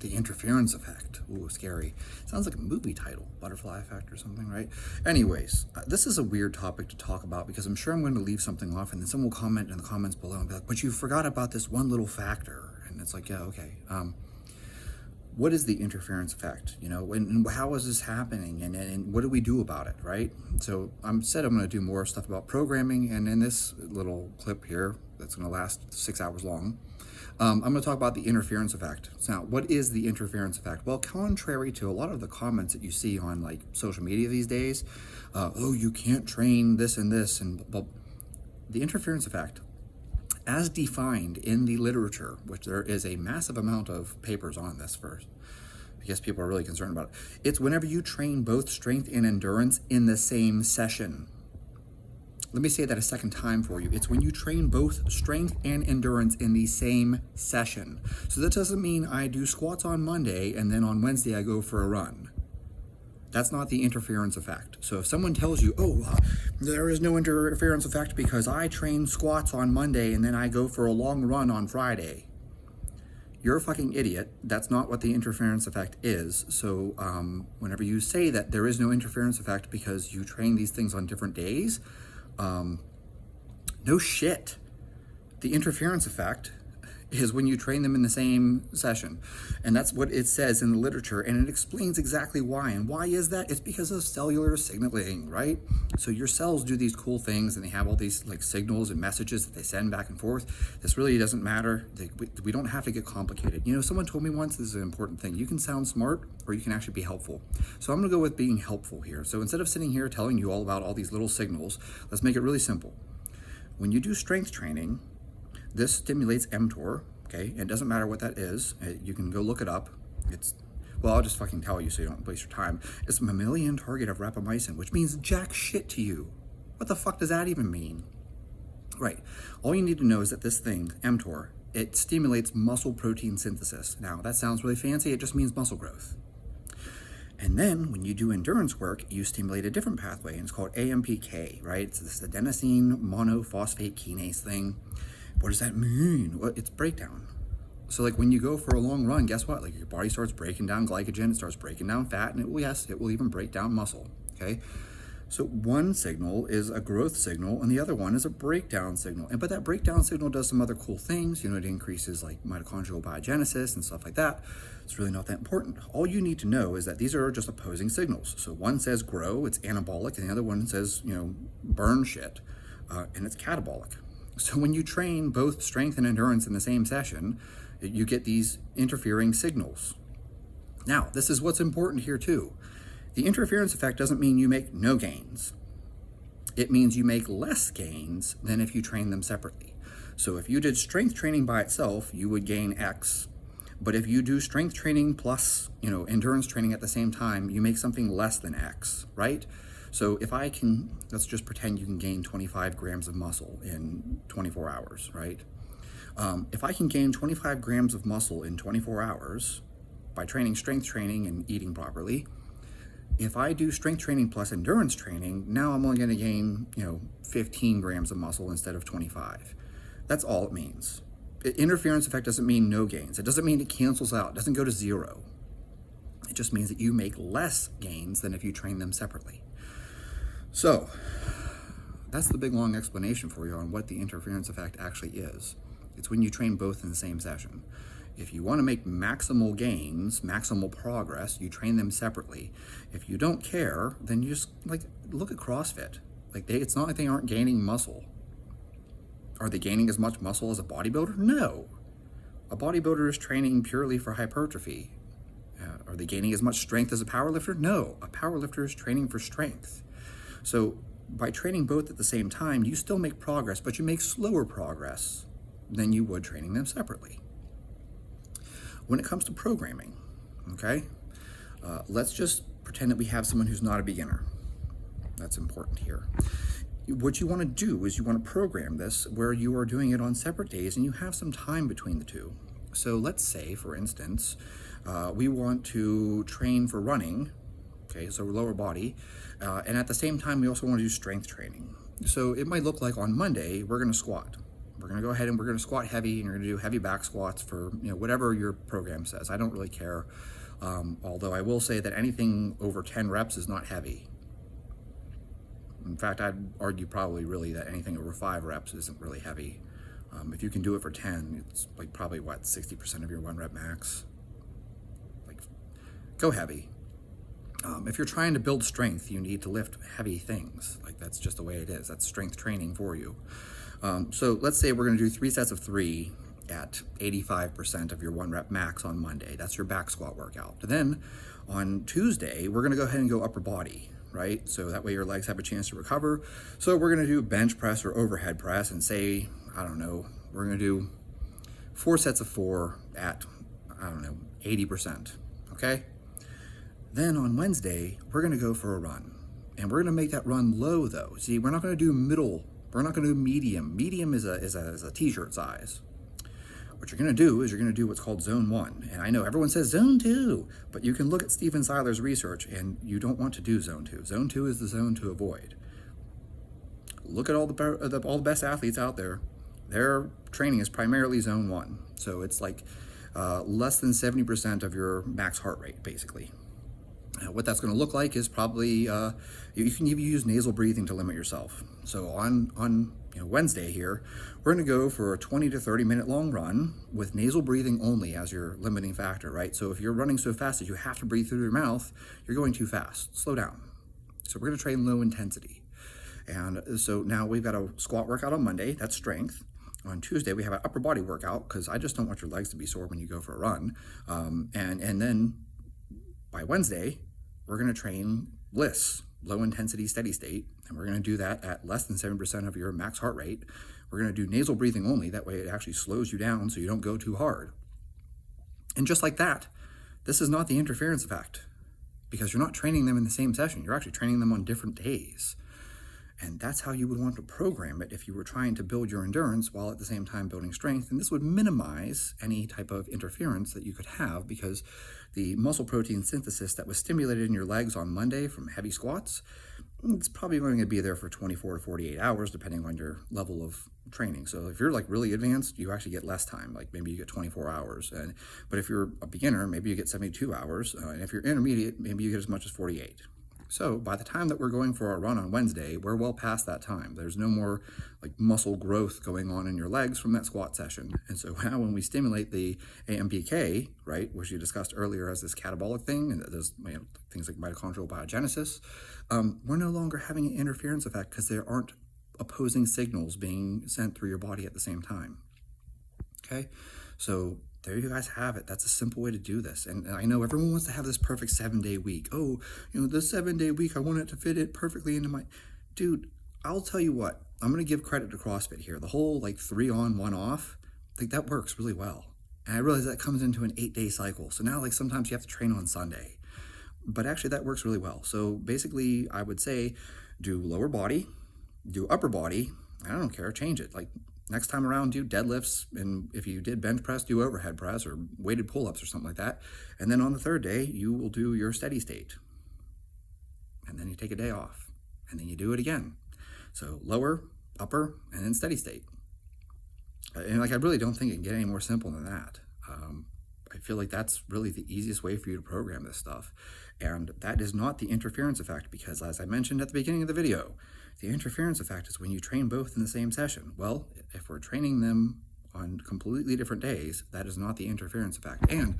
The interference effect. Ooh, scary. Sounds like a movie title, Butterfly Effect or something, right? Anyways, this is a weird topic to talk about because I'm sure I'm going to leave something off and then someone will comment in the comments below and be like, but you forgot about this one little factor. And it's like, yeah, okay. What is the interference effect? And how is this happening? And what do we do about it, right? So I'm going to do more stuff about programming. And in this little clip here, that's going to last 6 hours long, I'm going to talk about the interference effect. So now, what is the interference effect? Well, contrary to a lot of the comments that you see on like social media these days, oh, you can't train this and this, and well, the interference effect, as defined in the literature, which there is a massive amount of papers on this first, because people are really concerned about it. It's whenever you train both strength and endurance in the same session. Let me say that a second time for you. It's when you train both strength and endurance in the same session. So that doesn't mean I do squats on Monday and then on Wednesday I go for a run. That's not the interference effect. So if someone tells you, there is no interference effect because I train squats on Monday and then I go for a long run on Friday, you're a fucking idiot. That's not what the interference effect is. So whenever you say that there is no interference effect because you train these things on different days, no shit. The interference effect is when you train them in the same session. And that's what it says in the literature, and it explains exactly why. And why is that? It's because of cellular signaling, right? So your cells do these cool things, and they have all these like signals and messages that they send back and forth. This really doesn't matter. We don't have to get complicated. Someone told me once, this is an important thing. You can sound smart, or you can actually be helpful. So I'm gonna go with being helpful here. So instead of sitting here telling you all about all these little signals, let's make it really simple. When you do strength training, this stimulates mTOR, okay? It doesn't matter what that is. You can go look it up. I'll just fucking tell you so you don't waste your time. It's mammalian target of rapamycin, which means jack shit to you. What the fuck does that even mean? Right. All you need to know is that this thing, mTOR, it stimulates muscle protein synthesis. Now, that sounds really fancy. It just means muscle growth. And then when you do endurance work, you stimulate a different pathway, and it's called AMPK, right? It's this adenosine monophosphate kinase thing. What does that mean? Well, it's breakdown. So like when you go for a long run, guess what? Like your body starts breaking down glycogen, it starts breaking down fat, and it will even break down muscle, okay? So one signal is a growth signal, and the other one is a breakdown signal. But that breakdown signal does some other cool things. It increases like mitochondrial biogenesis and stuff like that. It's really not that important. All you need to know is that these are just opposing signals. So one says grow, it's anabolic, and the other one says, burn shit, and it's catabolic. So when you train both strength and endurance in the same session, you get these interfering signals. Now, this is what's important here too. The interference effect doesn't mean you make no gains. It means you make less gains than if you train them separately. So if you did strength training by itself, you would gain X. But if you do strength training plus, endurance training at the same time, you make something less than X, right? So if let's just pretend you can gain 25 grams of muscle in 24 hours, right? If I can gain 25 grams of muscle in 24 hours by training strength training and eating properly, if I do strength training plus endurance training, now I'm only gonna gain, 15 grams of muscle instead of 25. That's all it means. Interference effect doesn't mean no gains. It doesn't mean it cancels out. It doesn't go to zero. It just means that you make less gains than if you train them separately. So that's the big long explanation for you on what the interference effect actually is. It's when you train both in the same session. If you want to make maximal gains, maximal progress, you train them separately. If you don't care, then you just look at CrossFit. It's not like they aren't gaining muscle. Are they gaining as much muscle as a bodybuilder? No. A bodybuilder is training purely for hypertrophy. Are they gaining as much strength as a powerlifter? No. A powerlifter is training for strength. So by training both at the same time, you still make progress, but you make slower progress than you would training them separately. When it comes to programming, okay, let's just pretend that we have someone who's not a beginner. That's important here. What you want to do is you want to program this where you are doing it on separate days and you have some time between the two. So let's say, for instance, we want to train for running, okay, so lower body, and at the same time we also want to do strength training. So it might look like on Monday we're going to squat. We're going to go ahead and we're going to squat heavy, and you're going to do heavy back squats for, whatever your program says. I don't really care. Although I will say that anything over 10 reps is not heavy. In fact, I'd argue probably really that anything over 5 reps isn't really heavy. If you can do it for 10, it's like probably 60% of your 1 rep max. Like, go heavy. If you're trying to build strength, you need to lift heavy things. Like, that's just the way it is. That's strength training for you. So let's say we're going to do 3 sets of 3 at 85% of your 1 rep max on Monday. That's your back squat workout. And then on Tuesday, we're going to go ahead and go upper body, right? So that way your legs have a chance to recover. So we're going to do bench press or overhead press, and say, I don't know, we're going to do 4 sets of 4 at, 80%, okay? Then on Wednesday, we're going to go for a run, and we're going to make that run low though. See, we're not going to do middle. We're not going to do medium. Medium is a t-shirt size. What you're going to do is you're going to do what's called zone 1. And I know everyone says zone 2, but you can look at Stephen Seiler's research, and you don't want to do zone 2. Zone 2 is the zone to avoid. Look at all the best athletes out there. Their training is primarily zone 1. So it's like less than 70% of your max heart rate, basically. What that's going to look like is probably, you can even use nasal breathing to limit yourself. So on Wednesday here, we're going to go for a 20 to 30 minute long run with nasal breathing only as your limiting factor, right? So if you're running so fast that you have to breathe through your mouth, you're going too fast. Slow down. So we're going to train low intensity. And so now we've got a squat workout on Monday. That's strength. On Tuesday, we have an upper body workout, because I just don't want your legs to be sore when you go for a run. And then by Wednesday, we're going to train LISS, low intensity steady state, and we're going to do that at less than 7% of your max heart rate. We're going to do nasal breathing only. That way it actually slows you down so you don't go too hard. And just like that, this is not the interference effect, because you're not training them in the same session. You're actually training them on different days. And that's how you would want to program it if you were trying to build your endurance while at the same time building strength. And this would minimize any type of interference that you could have, because the muscle protein synthesis that was stimulated in your legs on Monday from heavy squats, it's probably going to be there for 24 to 48 hours, depending on your level of training. So if you're like really advanced, you actually get less time. Like maybe you get 24 hours. But if you're a beginner, maybe you get 72 hours. And if you're intermediate, maybe you get as much as 48. So by the time that we're going for our run on Wednesday, we're well past that time. There's no more like muscle growth going on in your legs from that squat session. And so now when we stimulate the AMPK, right, which you discussed earlier as this catabolic thing, and there's things like mitochondrial biogenesis, we're no longer having an interference effect, because there aren't opposing signals being sent through your body at the same time. Okay, so there you guys have it. That's a simple way to do this. And I know everyone wants to have this perfect 7-day week. Oh, the 7-day week, I want it to fit it perfectly into my... Dude, I'll tell you what, I'm going to give credit to CrossFit here. The whole 3 on, 1 off, that works really well. And I realize that comes into an 8-day cycle. So now sometimes you have to train on Sunday. But actually that works really well. So basically I would say do lower body, do upper body. I don't care, change it. Next time around, do deadlifts, and if you did bench press, do overhead press or weighted pull-ups or something like that. And then on the 3rd day, you will do your steady state. And then you take a day off, and then you do it again. So lower, upper, and then steady state. And I really don't think it can get any more simple than that. I feel like that's really the easiest way for you to program this stuff. And that is not the interference effect, because as I mentioned at the beginning of the video, the interference effect is when you train both in the same session. Well, if we're training them on completely different days, that is not the interference effect. And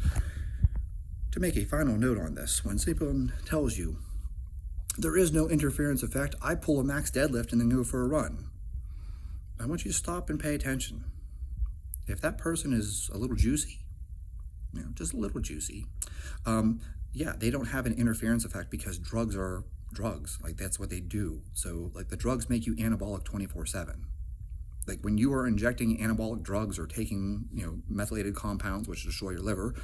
to make a final note on this, when someone tells you there is no interference effect, I pull a max deadlift and then go for a run, I want you to stop and pay attention. If that person is a little juicy, just a little juicy, yeah, they don't have an interference effect, because drugs are drugs. That's what they do. So the drugs make you anabolic 24/7. When you are injecting anabolic drugs or taking methylated compounds which destroy your liver,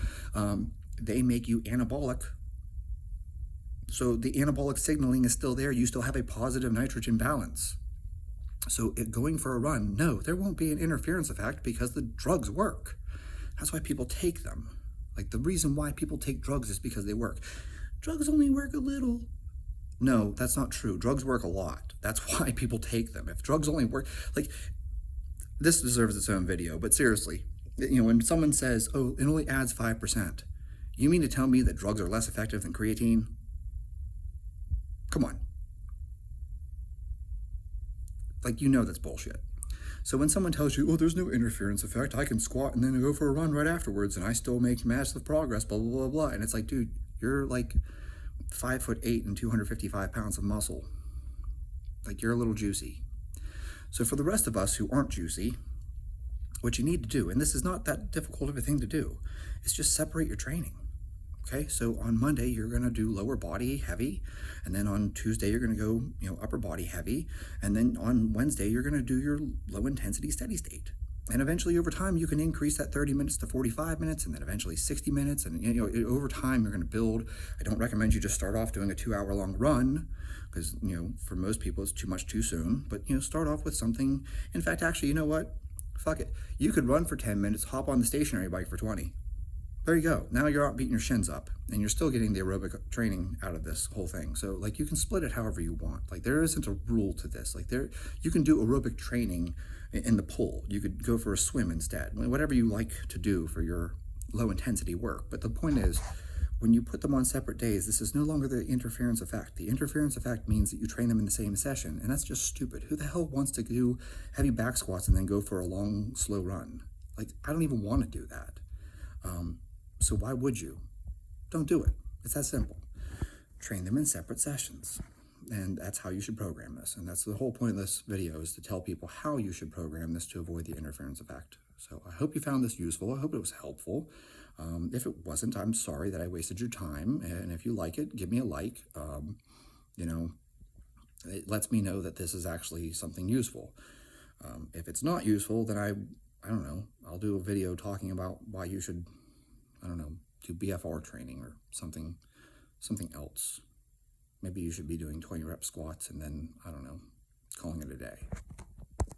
they make you anabolic. So the anabolic signaling is still there. You still have a positive nitrogen balance. So going for a run, no, there won't be an interference effect, because the drugs work. That's why people take them. The reason why people take drugs is because they work. Drugs only work a little. No, that's not true. Drugs work a lot. That's why people take them. If drugs only work, this deserves its own video, but seriously, when someone says, oh, it only adds 5%, you mean to tell me that drugs are less effective than creatine? Come on. Like, that's bullshit. So when someone tells you, oh, there's no interference effect, I can squat and then go for a run right afterwards and I still make massive progress, blah, blah, blah, blah. And it's like, dude, you're like 5'8" and 255 pounds of muscle. Like, you're a little juicy. So for the rest of us who aren't juicy, what you need to do, and this is not that difficult of a thing to do, is just separate your training. Okay, so on Monday, you're going to do lower body heavy, and then on Tuesday, you're going to go, upper body heavy, and then on Wednesday, you're going to do your low intensity steady state. And eventually, over time, you can increase that 30 minutes to 45 minutes, and then eventually 60 minutes, and over time, you're going to build. I don't recommend you just start off doing a 2-hour-long run, because for most people, it's too much too soon. But start off with something. In fact, actually, you know what? Fuck it. You could run for 10 minutes, hop on the stationary bike for 20. There you go. Now you're out beating your shins up, and you're still getting the aerobic training out of this whole thing. So like, you can split it however you want. Like, there isn't a rule to this. Like, you can do aerobic training in the pool. You could go for a swim instead. Whatever you like to do for your low intensity work. But the point is, when you put them on separate days, this is no longer the interference effect. The interference effect means that you train them in the same session, and that's just stupid. Who the hell wants to do heavy back squats and then go for a long, slow run? Like, I don't even want to do that. So why would you? Don't do it. It's that simple. Train them in separate sessions. And that's how you should program this. And that's the whole point of this video, is to tell people how you should program this to avoid the interference effect. So I hope you found this useful. I hope it was helpful. If it wasn't, I'm sorry that I wasted your time. And if you like it, give me a like. It lets me know that this is actually something useful. If it's not useful, then I don't know, I'll do a video talking about why you should, do BFR training or something else. Maybe you should be doing 20 rep squats and then, calling it a day.